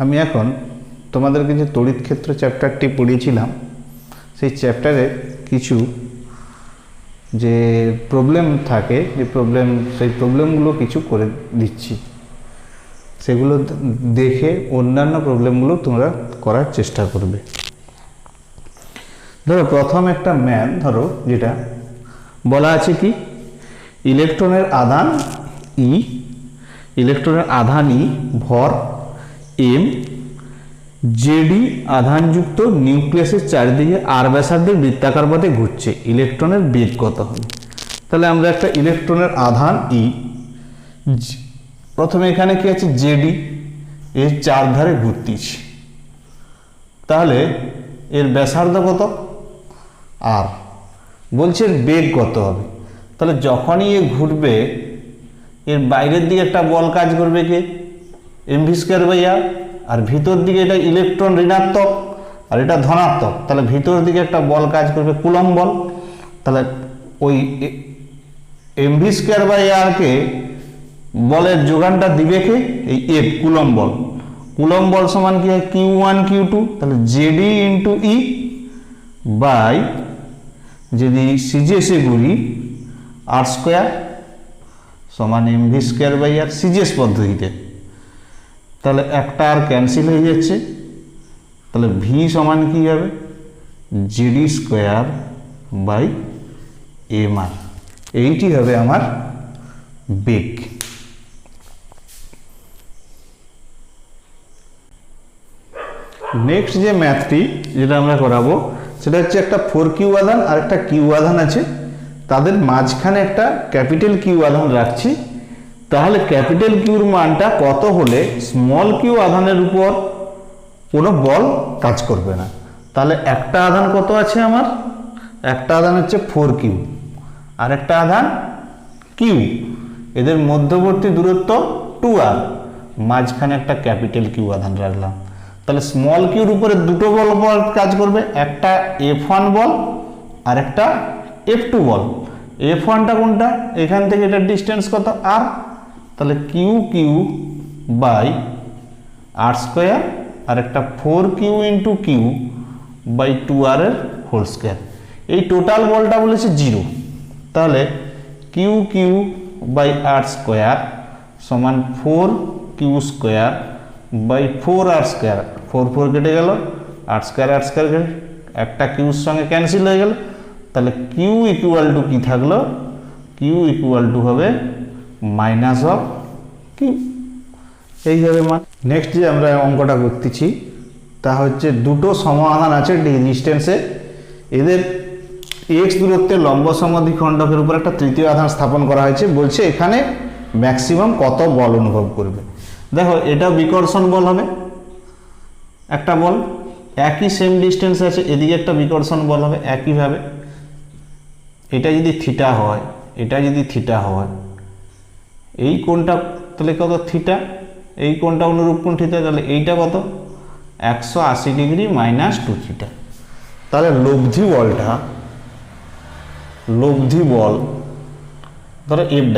আমি এখন তোমাদেরকে যে তড়িৎ ক্ষেত্র চ্যাপ্টারটি পড়িয়েছিলাম সেই চ্যাপ্টারে কিছু যে প্রবলেম থাকে সেই প্রবলেমগুলো কিছু করে দিচ্ছি, সেগুলো দেখে অন্যান্য প্রবলেমগুলো তোমরা করার চেষ্টা করবে। ধরো প্রথম একটা ম্যাথ ধরো, যেটা বলা আছে কি ইলেকট্রনের আধান ই ভর m জেডি আধানযুক্ত নিউক্লিয়াসের চারিদিকে আর ব্যাসার্ধের বৃত্তাকার পথে ঘুরছে, ইলেকট্রনের বেগ কত হবে? তাহলে আমরা একটা ইলেকট্রনের আধান ই, প্রথমে এখানে কি আছে জেডি, এর চারধারে ঘুরতেছে, তাহলে এর ব্যাসার্ধ কত আর, বলছে এর বেগ কত হবে। তাহলে যখনই এ ঘুরবে এর বাইরের দিকে একটা বল কাজ করবে কে, mv²/r, আর ভিতর দিকে এটা ইলেকট্রন ঋণাত্মক আর এটা ধনাত্মক, তাহলে ভিতর দিকে একটা বল কাজ করবে কুলম্ব বল। তাহলে ওই mv²/r কে বলের যোগানটা দিবে কে, এই F কুলম্ব বল। কুলম্ব বল সমান কি হয় Q1 Q2, তাহলে জেডি ইন্টু ই বাই, যদি সিজিএসে ঘুরি r² সমান mv²/r সিজিএস পদ্ধতিতে, তাহলে একটা আর ক্যান্সেল হয়ে যাচ্ছে, তাহলে ভি সমান কি হবে jD²/mr, এইটি হবে আমার বেগ। নেক্সট যে ম্যাথটি যেটা আমরা করাবো সেটা হচ্ছে একটা 4Q আধান আর একটা Q আধান আছে, তাদের মাঝখানে একটা ক্যাপিটাল Q আধান রাখছি। তাহলে ক্যাপিটাল কিউর মানটা কত হলে স্মল কিউ আধানের উপর কোনো বল কাজ করবে না? তাহলে একটা আধান কত আছে আমার, একটা আধান হচ্ছে 4Q আর একটা আধান Q, এদের মধ্যবর্তী দূরত্ব 2r, মাঝখানে একটা ক্যাপিটাল কিউ আধান রাখলাম। তাহলে স্মল কিউর উপরে দুটো বল কাজ করবে, একটা F1 বল আর একটা F2 বল। F1টা কোনটা, এখান থেকে এটার ডিস্টেন্স কত r, তাহলে QQ/r² আর একটা 4Q × Q/2r এর হোল স্কয়ার। এই টোটাল বলটা বলেছে 0, তাহলে QQ/r² সমান 4Q²/4r², 4 কেটে গেল, r² একটা কিউর সঙ্গে ক্যান্সেল হয়ে গেল, তাহলে Q ইকুয়াল টু কি থাকলো, Q ইকুয়াল টু হবে -Q, এই হবে মান। নেক্সট যে আমরা অঙ্কটা করতেছি তা হচ্ছে দুটো সমাধান আছে ডিস্টেন্সে, এদের x দূরত্বের লম্ব সমদ্বিখণ্ডকের উপর একটা তৃতীয় আধান স্থাপন করা হয়েছে, বলছে এখানে ম্যাক্সিমাম কত বল অনুভব করবে। দেখো এটা বিকর্ষণ বল হবে, একটা বল একই সেম ডিস্টেন্স আছে, এদিকে একটা বিকর্ষণ বল হবে একইভাবে। এটা যদি থিটা হয়, এটা যদি থিটা হয়, এই কোণটা তাহলে কত থিটা, এই কোণটা অনুরূপ কোণ থিটা, তাহলে এইটা কত 180 ডিগ্রি -2 থিটা। তাহলে লব্ধি বল ধরো F'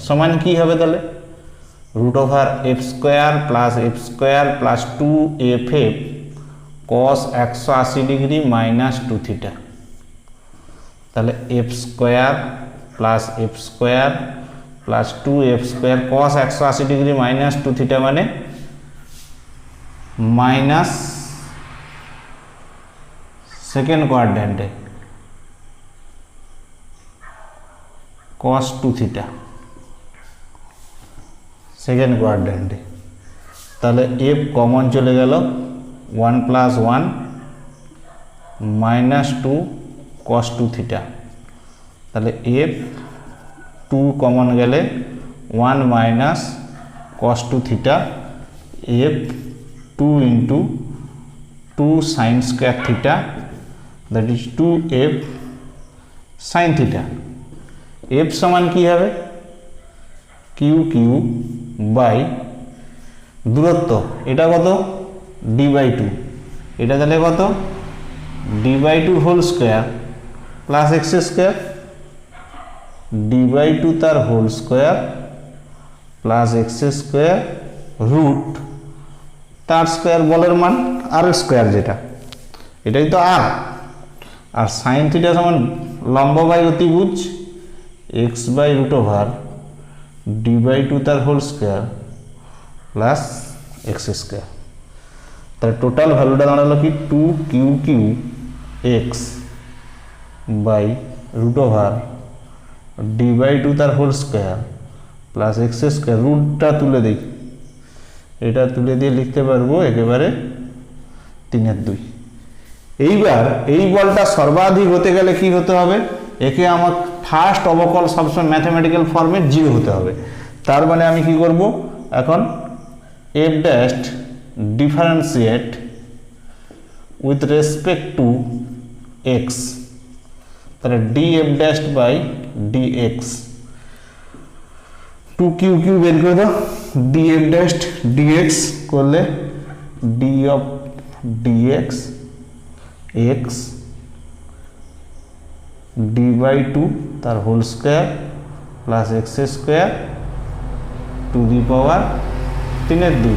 সমান কি হবে, তাহলে √f² + f² + 2ff cos 180 degree -2 theta, তাহলে f² + f² + 2f² cos 180 degree -2 theta মানে মাইনাস সেকেন্ড কোয়াড্র্যান্টে cos 2 থিটা সেকেন্ড কোয়াড্র্যান্টে। তাহলে f কমন চলে গেল 1 + 1 -2 cos 2 থিটা, তাহলে f 2 কমন গেলে 1 - cos 2 theta, f 2 × 2 sin² theta, that is 2f sin theta. f সমান কি হবে QQ বাই দূরত্ব, এটা কত d/2, এটা তাহলে কত d/2 whole square plus x², d/2 তার হোল স্কয়ার প্লাস x² √2 তার স্কোয়ার বলের মান আর স্কোয়ার যেটা, এটাই তো আর। আর সাইন থিটা সমান লম্ব বাই অতিভুজ X by root over D by two তার whole square plus x square. তাহলে টোটাল ভ্যালুটা দাঁড়ালো কি 2q³ X by root over D by two তার whole square plus x square. রুটটা তুলে দিই, এটা তুলে দিয়ে লিখতে পারবো একেবারে 3/2। এইবার এই বলটা সর্বাধিক হতে গেলে কি হতে হবে, একে আমার ফার্স্ট অবকল সবসময় ম্যাথমেটিক্যাল ফর্মে 0 হতে হবে। তার মানে আমি কি করব, এখন F dash differentiate with respect to X, তাহলে D F dash by D X. 2q³ বের করে দাও, ডি এফ ড্যাশ ডিএক্স করলে D of D X X D by two তার whole square plus x square to the power 3/2।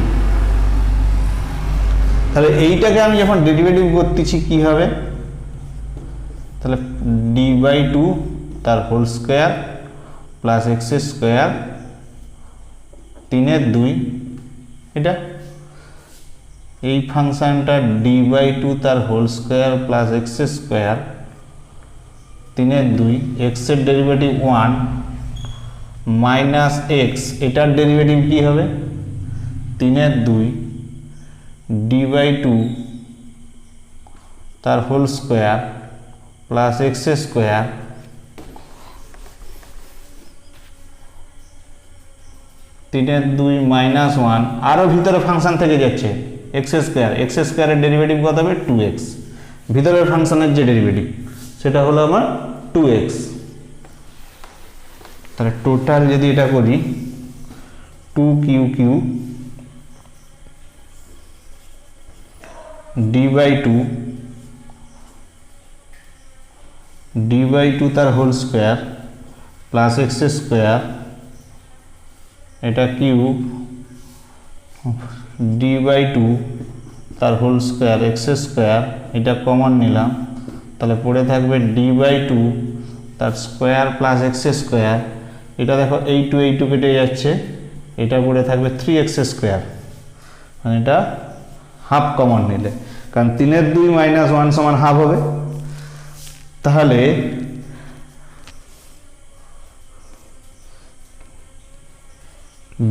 তাহলে এইটাকে আমি যখন ডেরিভেটিভ করতেছি কি হবে, তাহলে ডি বাই টু তার whole square plus x square 3/2। এটা এই ফাংশনটা ডি বাই টু তার whole square plus x square 3/2, এক্সের ডেরিভেটিভ 1 মাইনাস এক্স, এটার ডেরিভেটিভ কি হবে 3/2 ডি বাই টু তার whole square plus x square 3/2 minus 1, আরও ভিতরে ফাংশন থেকে যাচ্ছে এক্স স্কোয়ারের ডেরিভেটিভ কত হবে 2x, ভিতরের ফাংশনের যে ডেরিভেটিভ সেটা হলো আমার 2x। তাহলে টোটাল যদি এটা করি 2q³ ডি বাই টু তার whole square plus x square, এটা কিউব ডি বাই টু তার হোল স্কোয়ার এক্স স্কোয়ার, এটা কমন নিলাম, তাহলে পড়ে থাকবে ডি বাই টু তার স্কোয়ার প্লাস এক্স স্কোয়ার। এটা দেখো এই টু কেটে যাচ্ছে, এটা পড়ে থাকবে 3x স্কোয়ার, মানে এটা হাফ কমন নিলে, কারণ 3/2 মাইনাস 1 সমান হাফ হবে। তাহলে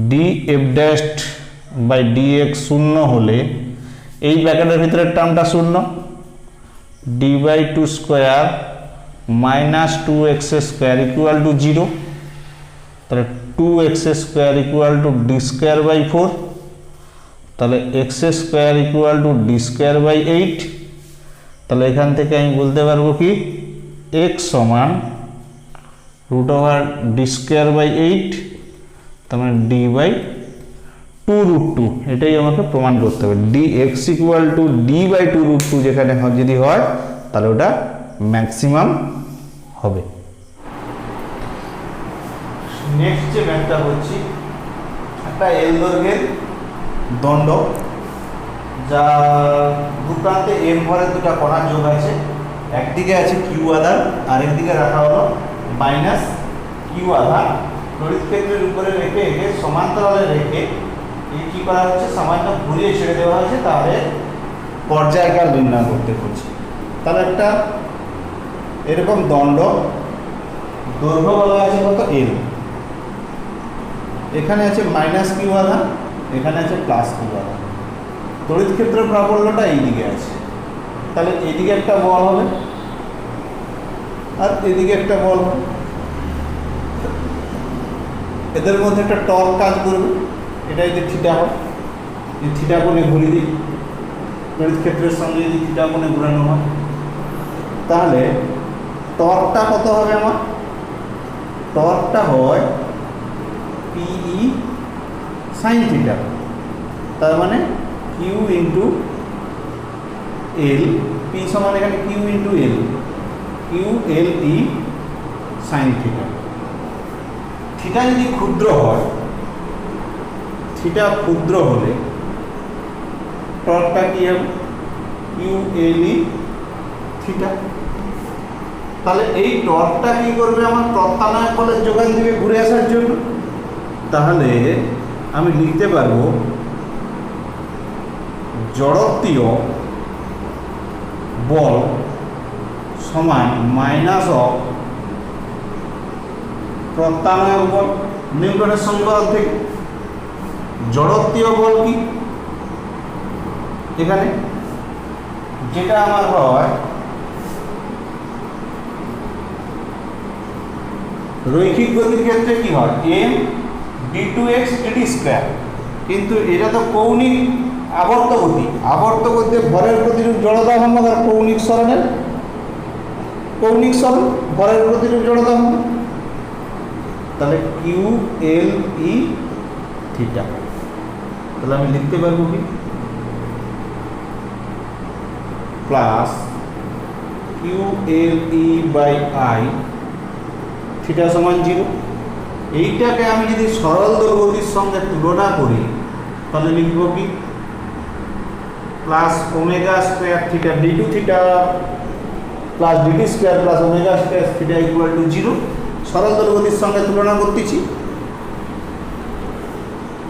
D F dash by D x শূন্য হলে এই ব্র্যাকেটের ভিতরের টার্মটা শূন্য, d by two square minus 2x square equal to 0, তাহলে 2x square equal to d square by 4, তাহলে x square equal to d square by 8। তাহলে এখান থেকে আমি বলতে পারবো কি এক্স সমান root over d square by 8, তার মানে ডি বাই 2√2, এটাই আমাকে প্রমাণ করতে হবে। D x equal to d by 2√2 যেখানে যদি হয় তাহলে ওটা ম্যাক্সিমাম হবে। নেক্সট যে ম্যাথটা হচ্ছে একটা এল দৈর্ঘ্যের দণ্ড, যা দুপ্রান্তে এম ভরের দুটা কণার যোগ আছে, একদিকে আছে কিউ আধান আর একদিকে রাখা হলো মাইনাস কিউ আধান। তড়িৎ ক্ষেত্রের উপরে রেখে একে সমান্তরালে রেখে এই কি করা হচ্ছে, সামান্য ঘুরিয়ে ছেড়ে দেওয়া হয়েছে, তাহলে পর্যায়কাল নির্ণয় করতে হচ্ছে। তাহলে একটা এরকম দণ্ড, দৈর্ঘ্য বলা আছে কত এল, এখানে আছে মাইনাস কিউ আধান, এখানে আছে প্লাস কিউ আধান, তড়িৎ ক্ষেত্রের প্রাবল্যটা এইদিকে আছে, তাহলে এইদিকে একটা বল হবে আর এদিকে একটা বল হবে, এদের মধ্যে একটা টর্ক কাজ করবে, এটা যদি থিটা হয়, এই থিটা কোণে ঘুরিয়ে দিই, তড়িৎ ক্ষেত্রের সঙ্গে যদি থিটা কোণে ঘুরানো হয় তাহলে টর্কটা কত হবে আমার, টর্কটা হয় পিই সাইন থিটা, তার মানে কিউ ইন্টু এল, পি সমান এখানে Q into L, Q l ই সাইন থিটা। থিটা যদি ক্ষুদ্র হয়, থিটা ক্ষুদ্র হলে টর্কটা কি হবে কিউ এল ই থিটা। তাহলে এই টর্কটা কি করবে আমার প্রত্যানয়ক বলের যোগান দিবে ঘুরে আসার জন্য। তাহলে আমি লিখতে পারবো জড়ত্বীয় বল সমান মাইনাস অফ প্রত্যানয়ক বল নিউটনের সমীকরণ থেকে। জড়ত্বীয় বল কি এখানে যেটা আমার হয় রৈখিক গতির ক্ষেত্রে কি হয় m d2x dt স্কয়ার, কিন্তু এটা তো কৌণিক আবর্ত গতি। আবর্ত গতিতে ভরের প্রতিরূপ জড়তা ভ্রামক আর কৌণিক সরণের কৌণিক সরণ ভরের প্রতিরূপ জড়তা ভ্রামক। তাহলে কিউ এল ই থিটা। তাহলে আমি লিখতে পারবো কি plus q l e by i theta সমান 0। এইটাকে আমি যদি সরল দোল গতির সঙ্গে তুলনা করি তাহলে লিখব কি plus omega square theta d two theta plus d t square plus omega square theta equal to 0। সরল দোল গতির সঙ্গে তুলনা করতেছি।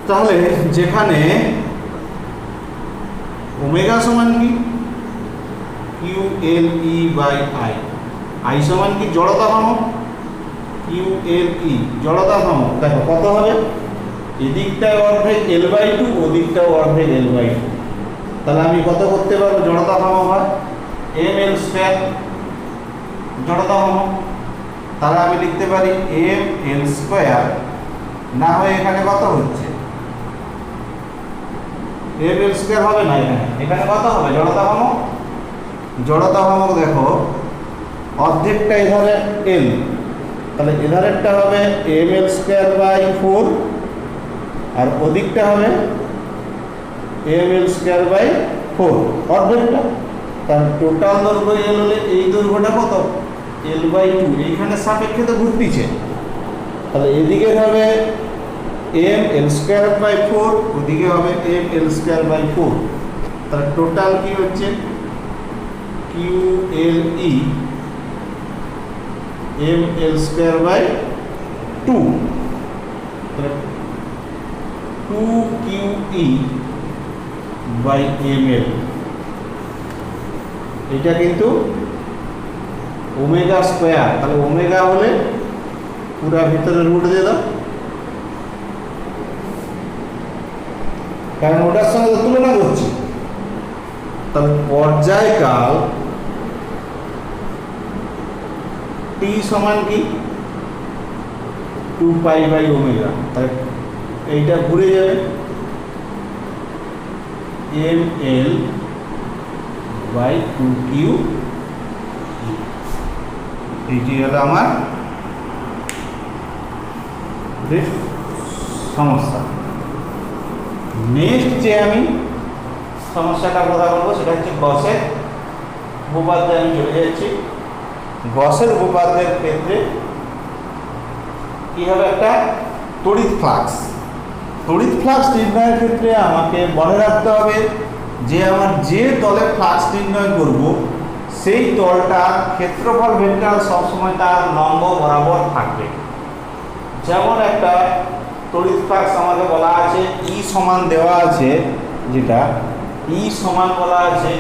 তাহলে যেখানে ওমেগা সমান কি q l e by i, i সমান কি জড়তা ভ্রামক কিউ এল ই জড়তা ভ্রামক। দেখো কত হবে এদিকটায় অর্ধেক এল বাই টু ওদিকটাও অর্ধেক এল বাই টু। তাহলে আমি কত করতে পারবো জড়তা ভ্রামক হয় এম এল স্কয়ার জড়তা ভ্রামক। তাহলে আমি লিখতে পারি এম এল স্কয়ার না হয়ে এখানে কত হচ্ছে এম এল স্কয়ার হবে না, এখানে কত হবে জড়তা ভ্রামক। জড়তা ভ্রামক দেখো অর্ধেকটা এধারে এল, তাহলে এধারেরটা হবে এম এল স্কয়ার বাই 4 আর ওদিকটা হবে এম এল স্কয়ার বাই 4 অর্ধেকটা। তার টোটাল দৈর্ঘ্য এল হলে এই দৈর্ঘ্যটা কত এল বাই 2, এইখানে সাপেক্ষে তো ঘুরতিছে। তাহলে এদিকে হবে এম এল স্কয়ার বাই 4, ওদিকে হবে এম এল স্কয়ার বাই 4। তাহলে টোটাল কি হচ্ছে q l e m l square by 2, তাহলে 2 q e by m l. এটা কিন্তু ওমেগা স্কয়ার, তাহলে ওমেগা হলে পুরা ভিতরে রুট দিয়ে দাও, কারণ ওটার সঙ্গে তুলনা করছি। তাহলে পর্যায়কাল টি সমান কি 2 পাই বাই ওমেগা। তাহলে এইটা ঘুরে যাবে এম এল বাই 2 কিউ। এইটি হলো আমার সমস্যা। নেক্সট যে আমি সমস্যাটা কথা বলবো সেটা হচ্ছে গসের উপপাদ্যে আমি চলে যাচ্ছি। গসের উপপাদ্যের ক্ষেত্রে কি হবে একটা তড়িৎ ফ্লাক্স। তড়িৎ ফ্লাক্স নির্ণয়ের ক্ষেত্রে আমাকে মনে রাখতে হবে যে আমার যে তলে ফ্লাক্স নির্ণয় করব সেই তলটার ক্ষেত্রফল ভেক্টর সবসময় তার লম্ব বরাবর থাকবে। যেমন একটা তড়িৎ ফ্লাক্স আমাকে বলা আছে ই সমান দেওয়া আছে, যেটা ই সমান বলা আছে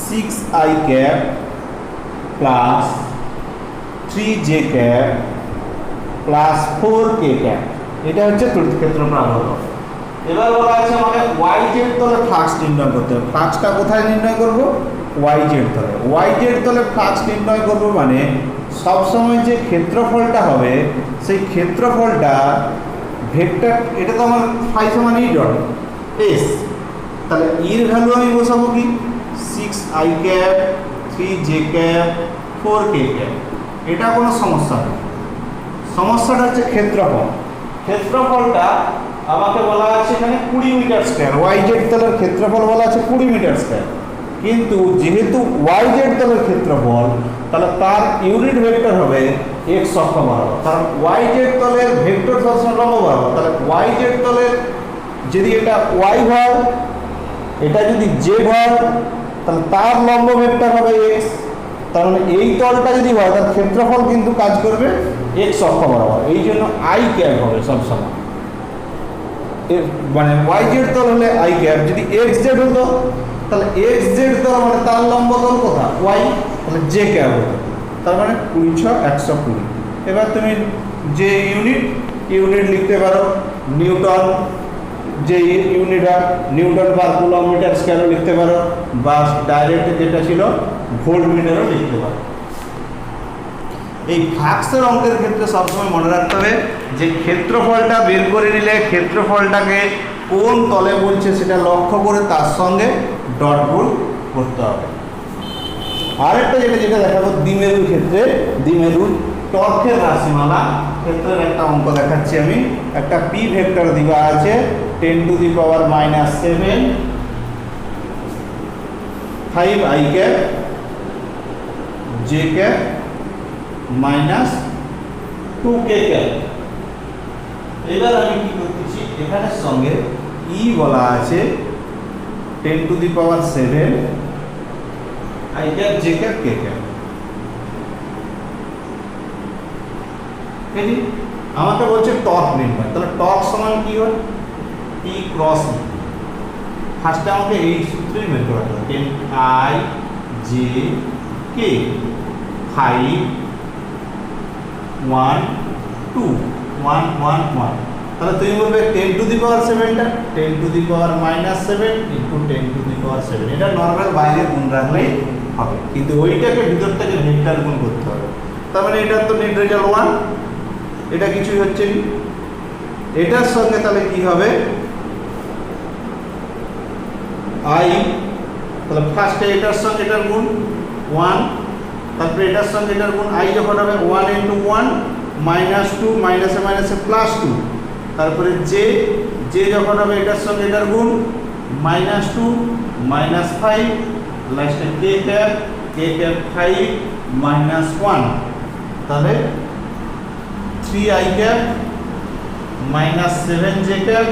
6i cap plus 3j cap plus 4k cap. এটা হচ্ছে তড়িৎ ক্ষেত্র প্রাবল্য। এবার বলা আছে আমাকে yz তলে ফ্লাক্স নির্ণয় করতে হবে। ফ্লাক্সটা কোথায় নির্ণয় করব yz তলে। yz তলে ফ্লাক্স নির্ণয় করব মানে সবসময় যে ক্ষেত্রফলটা হবে সেই ক্ষেত্রফলটা ভেক্টর, এটা তো আমার ফাই সমান ই ডট এস। তাহলে ইর ভ্যালু আমি বসাবো কি 6i cap 3j cap 4k cap. এটা কোনো সমস্যা নেই। সমস্যাটা হচ্ছে ক্ষেত্রফল। ক্ষেত্রফলটা আমাকে বলা আছে এখানে 20 মিটার স্কয়ার। yz তলের ক্ষেত্রফল বলা আছে 20 মিটার স্কয়ার, কিন্তু যেহেতু yz তলের ক্ষেত্রফল তাহলে তার ইউনিট ভেক্টর হবে x অক্ষ বরাবর, কারণ yz তলের ভেক্টর সবসময় লম্ব বরাবর। তাহলে yz তলের যদি এটা y হয় এটা যদি জেড হয় তাহলে তার লম্ব ভেক্টর হবে এক্স, তার মানে এই তলটা যদি হয় তার ক্ষেত্রফল কিন্তু কাজ করবে এক্স অক্ষ বরাবর, এই জন্য আই ক্যাপ হবে সবসময়। মানে ওয়াই জেড তল হলে আই ক্যাপ, যদি এক্স জেড হতো তাহলে এক্স জেড তল মানে তার লম্ব তল কোথা ওয়াই, তাহলে জে ক্যাপ হতো। তার মানে 20/120। এবার তুমি যে ইউনিট লিখতে পারো নিউটন, যে ইউনিট হয় নিউটন পার কিলোমিটার স্কয়ারও লিখতে পারো, বা ডাইরেক্ট যেটা ছিল ভোল্ট মিটারও লিখতে পারো। এই ফ্লাক্সের অঙ্কের ক্ষেত্রে সবসময় মনে রাখতে হবে যে ক্ষেত্রফলটা বের করে নিলে ক্ষেত্রফলটাকে কোন তলে বলছে সেটা লক্ষ্য করে তার সঙ্গে ডট গুণ করতে হবে। আরেকটা যেটা দেখাবো দ্বিমেরুর ক্ষেত্রে, দ্বিমেরুর টর্কের রাশিমালা ক্ষেত্রের একটা অঙ্ক দেখাচ্ছি আমি। একটা পি ভেক্টর দেওয়া আছে 10⁻⁻7 5i cap J cap -2k cap. এবার আমি কি করতেছি, এখানের সঙ্গে ই বলা আছে 10⁻7 i cap J cap K cap. এই আমাকে বলছে টর্ক নির্ণয়, তাহলে টর্ক সমান কি হয় টি ক্রস ই। ফার্স্টে আমাকে এই সূত্রই বের করতে হবে 10i জে কে 5 1 2 1 1 1। তাহলে তুমি বলবে 10⁻7টা 10⁻⁻7 ইনটু 10⁻7, এটা নরমাল বাইরে গুণ রাখলেই হবে, কিন্তু ওইটাকে ভিতর থেকে ভেক্টর গুণ করতে হবে। তার মানে এটা তো নেট রেজাল্ট 1, এটা কিছুই হচ্ছে না। এটার সঙ্গে তাহলে কি হবে i, তাহলে ফার্স্টে এটার সঙ্গে এটার গুণ 1, তারপরে এটার সঙ্গে এটার গুণ i যখন হবে 1 × 1 -2 মাইনাসে মাইনাসে +2, তারপরে জে যখন হবে এটার সঙ্গে এটার গুণ -2 -5, লাস্টে কে ক্যাপ 5 -1, তাহলে 3i cap -7j cap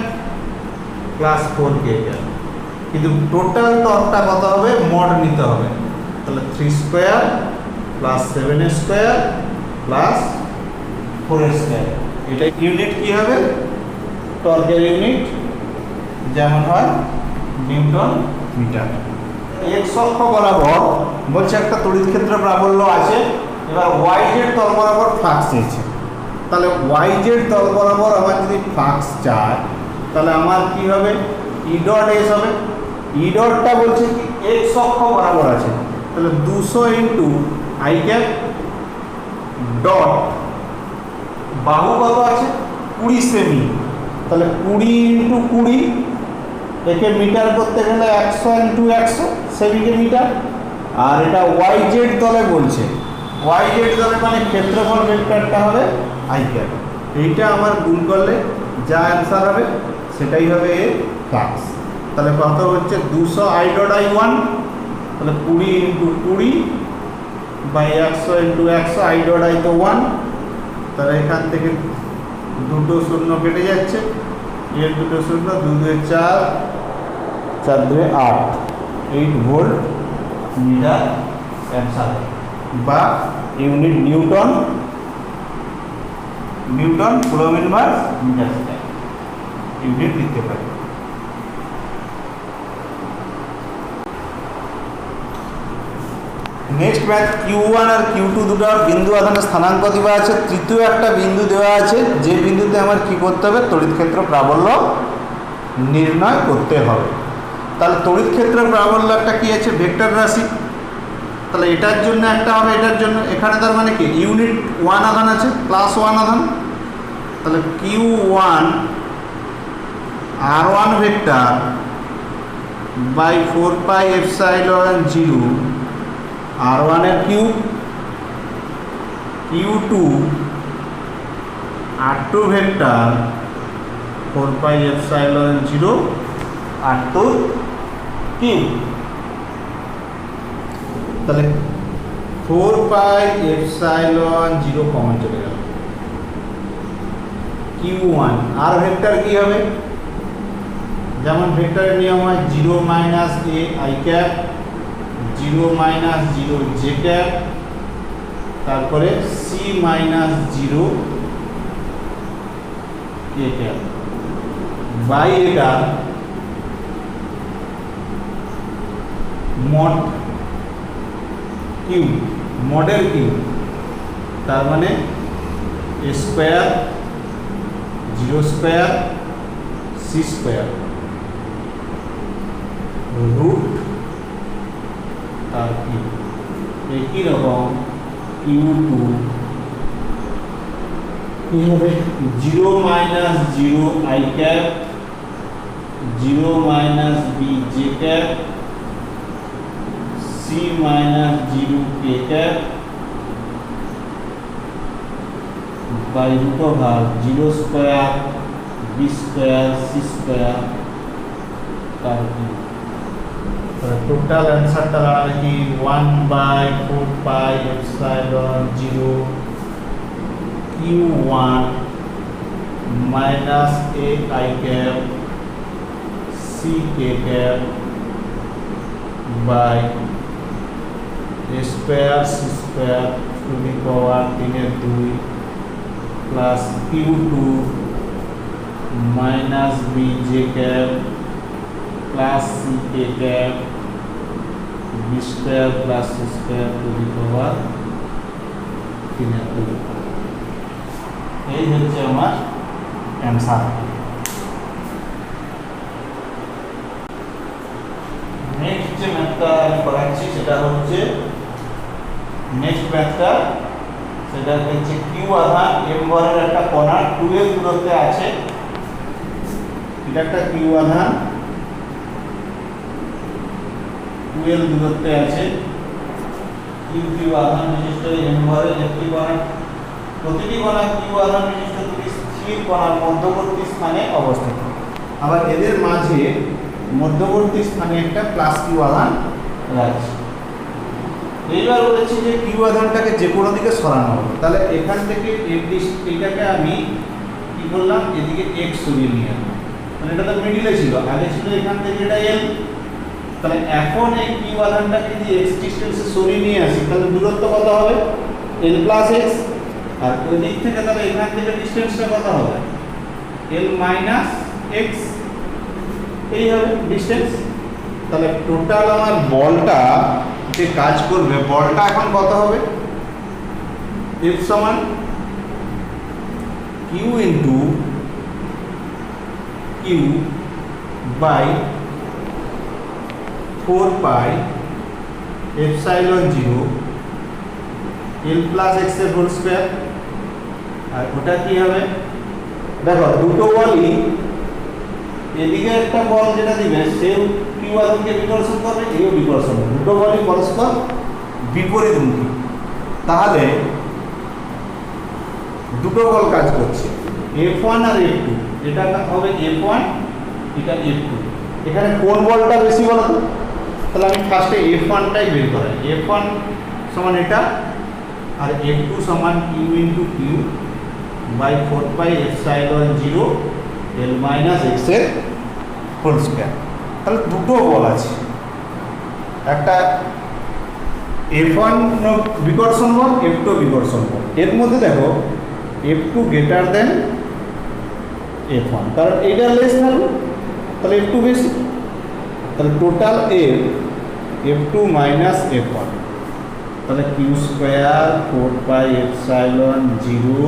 +4k cap. কিন্তু টোটাল টর্কটা কত হবে মড নিতে হবে, তাহলে 3 স্কয়ার +7 স্কয়ার +4 স্কয়ার। এটা ইউনিট কি হবে টর্কের ইউনিট, যেমন হয় নিউটন মিটার। এক্স অক্ষ বরাবর বলছে একটা তড়িৎ ক্ষেত্র প্রাবল্য আছে, এবার ওয়াই জেড তল বরাবর ফ্লাক্স চেয়েছে। তাহলে ওয়াই জেড তল বরাবর আমার যদি ফ্লাক্স চায় তাহলে আমার কি হবে ই ডট এস হবে। ই ডটটা বলছে কি এক্স অক্ষ বরাবর আছে, তাহলে 200 × i ক্যাপ ডট বাহু কত আছে 20 সেমি, তাহলে 20 × 20 একে মিটার করতে গেলে 100 × 100 সেমিকে মিটার। আর এটা ওয়াই জেড তলে বলছে, ওয়াই জেড তলে মানে ক্ষেত্রফল ভেক্টরটা হবে i ক্যাপ। এইটা আমার গুণ করলে যা অ্যান্সার হবে সেটাই হবে এর ফ্লাক্স। তাহলে কত হচ্ছে 200 i ডট i1, তাহলে 20 × 20 বাই 100 × 100 i ডট i তো 1, তাহলে এখান থেকে দুটো শূন্য কেটে যাচ্ছে, এর দুটো শূন্য 2 2 4 4 2 8 8 ভোল্ট মিটার অ্যান্সার, বা ইউনিট নিউটন কুলম্ব/মিটার স্কয়ার ইউনিট লিখতে পারি। নেক্সট ম্যাথ Q1 আর Q2 দুটো বিন্দু আধানের স্থানাঙ্ক দেওয়া আছে, তৃতীয় একটা বিন্দু দেওয়া আছে, যে বিন্দুতে আমার কি করতে হবে তড়িৎ ক্ষেত্র প্রাবল্য নির্ণয় করতে হবে। তাহলে তড়িৎ ক্ষেত্র প্রাবল্য একটা কি আছে ভেক্টর রাশি, তাহলে এটার জন্য একটা হবে, এটার জন্য এখানে তার মানে কি ইউনিট 1 আধান আছে +1 আধান, তাহলে Q1 R1 vector by 4πε0 R1 এর cube, Q2 R2 vector 4πε0 R2 cube. তাহলে 4πε0 কমন চলে গেল। Q1 আর ভেক্টর কি হবে যেমন ভেক্টরের নিয়ম হয় 0 minus a i cap, 0 minus 0 j cap, তারপরে c minus 0 k cap by এটা মড কিউ, মডেল কিউ, তার মানে a square 0 square c square root আর কিউ, একই রকম Q2 কি হবে 0 minus 0 i cap, 0 minus b j cap, c minus 0 k cap by root over 0 square b square c square তার কি total অ্যান্সারটা দাঁড়াবে কি 1/4πε0 Q1 minus a i cap c k cap by a square c square to the power 3/2 plus Q2 minus b j cap plus c k cap b square plus c square to the power 3/2 এই হচ্ছে আমার answer. Next যে ম্যাথটা আমি করাচ্ছি সেটা হচ্ছে Q আধান এম ভরের একটা কণা 2 এর দূরত্বে আছে। এটা একটা কিউ আধান 2 এর দূরত্বে আছে। কিউ আধান বিশিষ্ট এম ভরের একটি কণা, প্রতিটি কণা কিউ আধান বিশিষ্ট দুটি স্থির কণার মধ্যবর্তী স্থানে অবস্থিত। আবার এদের মাঝে মধ্যবর্তী স্থানে একটা প্লাস কিউ আধান রাখছি। এইবার বলেছি যে কিউ আধানটাকে যে কোনো দিকে সরানো হবে। তাহলে এখান থেকে এটাকে আমি কি করলাম, এদিকে x সরিয়ে নিয়ে আসলাম। মানে এটা তো মিডিলে ছিল, আগে ছিল এখান থেকে এটা l। তাহলে এখন এই কিউ আধানটাকে যদি x ডিসটেন্সে সরিয়ে নিয়ে আসি তাহলে দূরত্ব কত হবে l প্লাস x, আর ওই দিক থেকে তাহলে এখান থেকে ডিসটেন্সটা কত হবে l মাইনাস x, এই হবে ডিসটেন্স। তাহলে টোটাল আমার বলটা যে কাজ করবে, বলটা এখন কত হবে F সমান Q into Q by 4 epsilon 0 L plus x এর হোল স্কয়ার। আর ওটা কি হবে, দেখো দুটো বলই এদিকে একটা বল যেটা দিবে সে কিউ আধানকে বিকর্ষণ করবে, এও বিকর্ষণ করবে, দুটো বলই পরস্পর বিপরীতমুখী। তাহলে দুটো বল কাজ করছে F1 আর F2, এটা হবে F1 এটা F2। এখানে কোন বলটা বেশি বলো তো? তাহলে আমি ফার্স্টে F1টাই বের করাই। F1 সমান এটা আর F2 সমান Q into q by 4 epsilon 0 L minus x এর হোল স্কয়ার। তাহলে দুটো বল আছে, একটা F1 বিকর্ষণ বল, F2 বিকর্ষণ বল। এর মধ্যে দেখো F2 গ্রেটার দেন F1, কারণ এটা লেস থাকবে, তাহলে F2 বেশি। তাহলে টোটাল F2 মাইনাস F1, তাহলে Q square 4 epsilon 0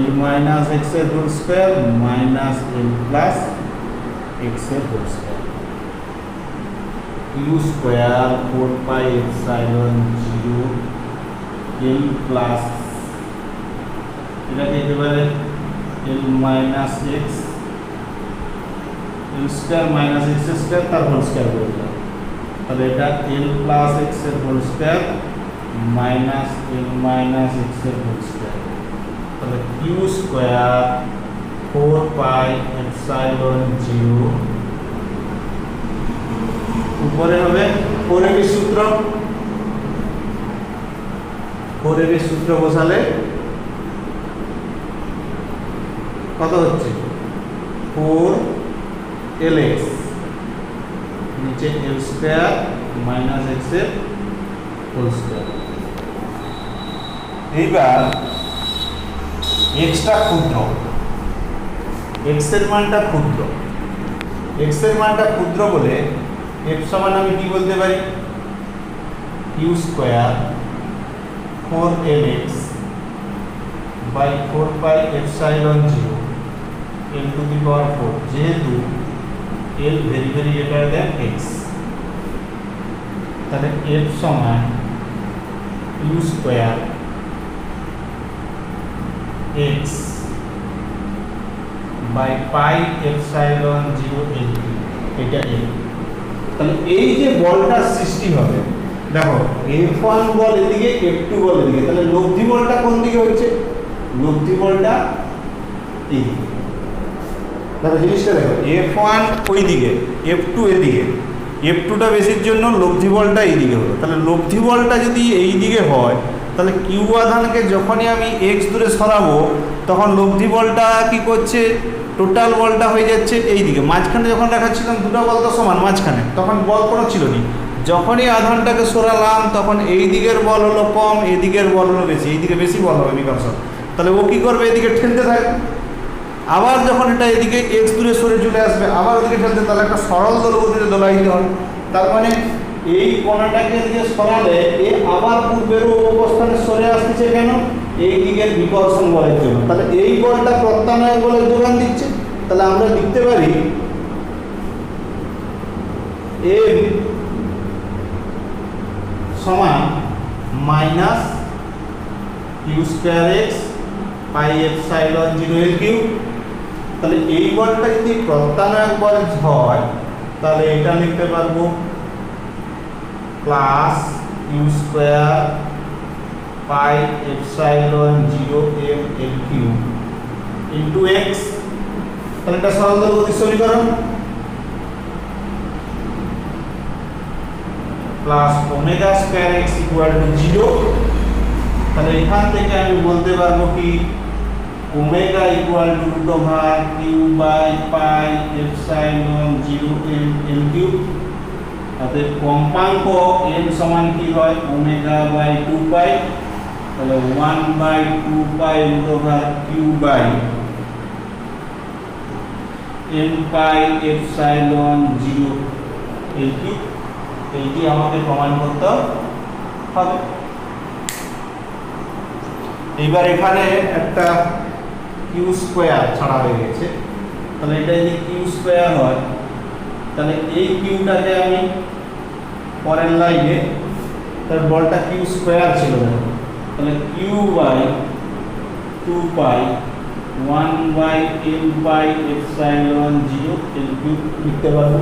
L minus x এর whole square minus L plus x এর whole square. Q square 4 epsilon 0 L plus এটাকে একেবারে L minus x L square minus x square তার whole square করে দিলাম। তাহলে এটা L প্লাস x এর whole square minus L minus x এর হোল স্কয়ার। তাহলে Q স্কয়ার 4 এপসাইলন 0 উপরে হবে 4ab সূত্র, 4ab সূত্র বসালে কত হচ্ছে 4 এল এক্স, নিচে এল স্কোয়ার মাইনাস এক্স এর হোল স্কোয়ার। এইবার এক্সটা ক্ষুদ্র, এক্স এর মানটা ক্ষুদ্র, এক্স এর মানটা ক্ষুদ্র বলে এফ সমান আমি কি বলতে পারি, q square 4lx by 4 pi epsilon 0 l to the power 4, যেহেতু l very very greater than x, তাহলে f সমান q square x by pi epsilon 0 l, এটা l। তাহলে এই যে বলটা সৃষ্টি হবে, দেখো F1 বল এদিকে, F2 বল এদিকে, তাহলে লব্ধি বলটা কোন দিকে হচ্ছে, লব্ধি বলটা এইদিকে। দেখো জিনিসটা দেখো, F1 ওই দিকে, F2 এদিকে, F2টা বেশির জন্য লব্ধি বলটা এইদিকে হলো। তাহলে লব্ধি বলটা যদি এই দিকে হয়, তাহলে কিউ আধানকে যখনই আমি x দূরে সরাবো তখন লব্ধি বলটা কি করছে, টোটাল বলটা হয়ে যাচ্ছে এই দিকে। মাঝখানে যখন রাখাচ্ছিলাম দুটো বল তো সমান, মাঝখানে তখন বল কোনো ছিল না। যখনই আধানটাকে সরালাম তখন এই দিকের বল হলো কম, এই দিকের বল হলো বেশি, এই দিকে বেশি বল হবে বিকর্ষণ। তাহলে ও কি করবে, এদিকে ঠেলতে থাকবে। আবার যখন এটা এদিকে এক্স দূরে সরে চলে আসবে, আবার ওদিকে ঠেলতে, তাহলে একটা সরল দৈর্ঘ্যে দোলাইতে হবে। তার মানে এই কোণাটাকে দিয়ে সরালে এ আবার পূর্বের অবস্থানে সরে আসতেছে কেন, এই দিকের বিকর্ষণ বলের জন্য। তাহলে এই বলটা প্রত্যানয়ন বলের যোগান দিচ্ছে। তাহলে আমরা লিখতে পারি এম সমান minus q square x pi epsilon 0 l q. তাহলে এই বলটা যদি প্রত্যানয়ন বল হয় তাহলে এটা লিখতে পারবো plus q square pi epsilon 0 m l q into x. তাহলে এটা সরল দৈর্ঘ্য সমীকরণ, plus omega square x equal to 0। তাহলে এখান থেকে আমি বলতে পারবো কি, omega equal to root over q by pi epsilon 0 m l q. তাতে কম্পাঙ্ক n সমান কি হয়, ওমেগা বাই 2 পাই। তাহলে 1 by 2 pi root over q by n pi epsilon 0 l q. এইটি আমাকে প্রমাণ করতে হবে। এইবার এখানে একটা কিউ স্কোয়ার ছাড়া হয়ে গেছে, তাহলে এটা যদি কিউ স্কোয়ার হয় তাহলে এই কিউটাকে আমি পরের লাইনে, তার বলটা কিউ স্কোয়ার ছিল, তাহলে q by 2 pi 1 by n pi epsilon 0 l q লিখতে পারবো,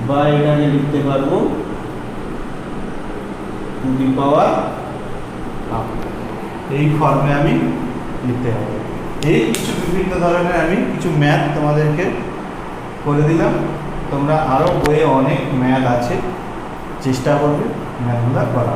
বা এটাকে লিখতে পারবো টু দি পাওয়ার হাফ। এই ফর্মে আমি লিখতে হবে। এই কিছু বিভিন্ন ধরনের আমি কিছু ম্যাথ তোমাদেরকে করে দিলাম। তোমরা আরও বইয়ে অনেক ম্যাথ আছে, চেষ্টা করবে ম্যাথগুলো করা।